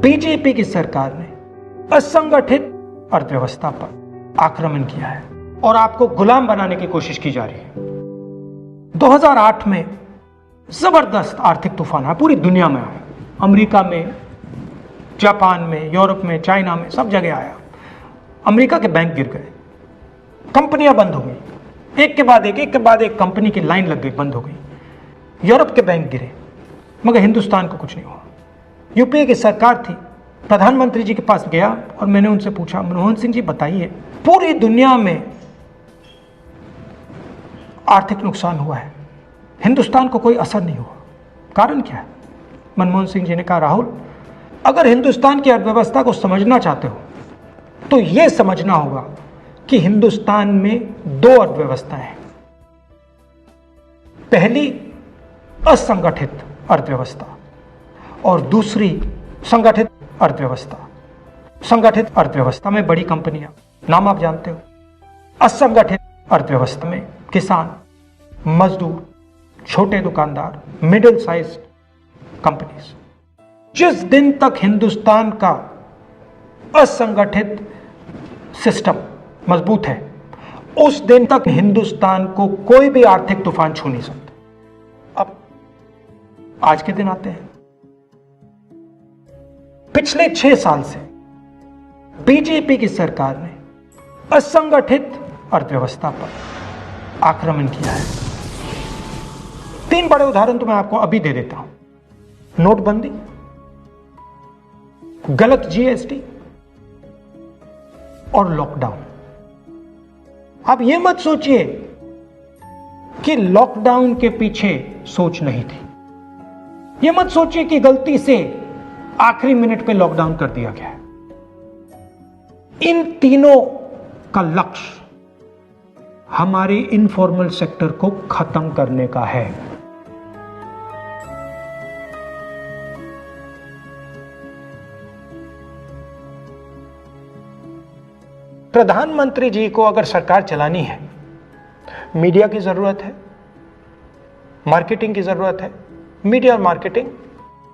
BJP की सरकार ने असंगठित अर्थव्यवस्था पर आक्रमण किया है और आपको गुलाम बनाने की कोशिश की जा रही है। 2008 में जबरदस्त आर्थिक तूफान आया, पूरी दुनिया में आया, अमेरिका में, जापान में, यूरोप में, चाइना में, सब जगह आया। अमेरिका के बैंक गिर गए, कंपनियां बंद हो गई, एक के बाद एक कंपनी की लाइन लग गई, बंद हो गई। यूरोप के बैंक गिरे, मगर हिंदुस्तान को कुछ नहीं हुआ। यूपीए की सरकार थी, प्रधानमंत्री जी के पास गया और मैंने उनसे पूछा, मनमोहन सिंह जी बताइए, पूरी दुनिया में आर्थिक नुकसान हुआ है, हिंदुस्तान को कोई असर नहीं हुआ, कारण क्या है? मनमोहन सिंह जी ने कहा, राहुल, अगर हिंदुस्तान की अर्थव्यवस्था को समझना चाहते हो तो यह समझना होगा कि हिंदुस्तान में दो अर्थव्यवस्थाएं हैं। पहली असंगठित अर्थव्यवस्था और दूसरी संगठित अर्थव्यवस्था। संगठित अर्थव्यवस्था में बड़ी कंपनियां, नाम आप जानते हो। असंगठित अर्थव्यवस्था में किसान, मजदूर, छोटे दुकानदार, मिडिल साइज कंपनीज। जिस दिन तक हिंदुस्तान का असंगठित सिस्टम मजबूत है, उस दिन तक हिंदुस्तान को कोई भी आर्थिक तूफान छू नहीं सकता। अब आज के दिन आते हैं। पिछले 6 साल से बीजेपी की सरकार ने असंगठित अर्थव्यवस्था पर आक्रमण किया है। 3 बड़े उदाहरण तो मैं आपको अभी दे देता हूं। नोटबंदी, गलत जीएसटी और लॉकडाउन। आप यह मत सोचिए कि लॉकडाउन के पीछे सोच नहीं थी। यह मत सोचिए कि गलती से आखिरी मिनट पे लॉकडाउन कर दिया गया है। इन तीनों का लक्ष्य हमारे इनफॉर्मल सेक्टर को खत्म करने का है। प्रधानमंत्री जी को अगर सरकार चलानी है, मीडिया की जरूरत है, मार्केटिंग की जरूरत है। मीडिया और मार्केटिंग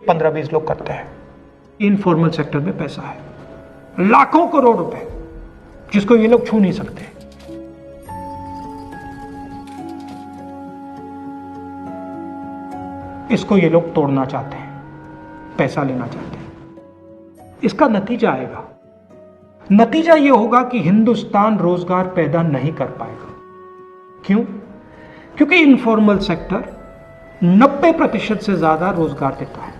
15-20 लोग करते हैं। इनफॉर्मल सेक्टर में पैसा है, लाखों करोड़ रुपए, जिसको ये लोग छू नहीं सकते। इसको ये लोग तोड़ना चाहते हैं, पैसा लेना चाहते हैं। इसका नतीजा आएगा। नतीजा यह होगा कि हिंदुस्तान रोजगार पैदा नहीं कर पाएगा। क्यों? क्योंकि इनफॉर्मल सेक्टर 90% से ज्यादा रोजगार देता है।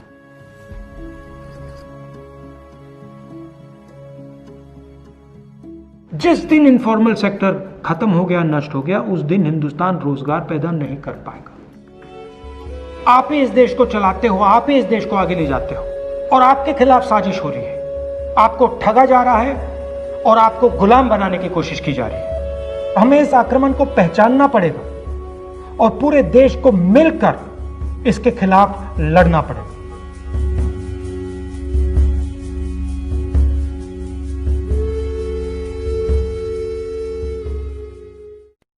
जिस दिन इनफॉर्मल सेक्टर खत्म हो गया, नष्ट हो गया, उस दिन हिंदुस्तान रोजगार पैदा नहीं कर पाएगा। आप ही इस देश को चलाते हो, आप ही इस देश को आगे ले जाते हो, और आपके खिलाफ साजिश हो रही है। आपको ठगा जा रहा है और आपको गुलाम बनाने की कोशिश की जा रही है। हमें इस आक्रमण को पहचानना पड़ेगा और पूरे देश को मिलकर इसके खिलाफ लड़ना पड़ेगा।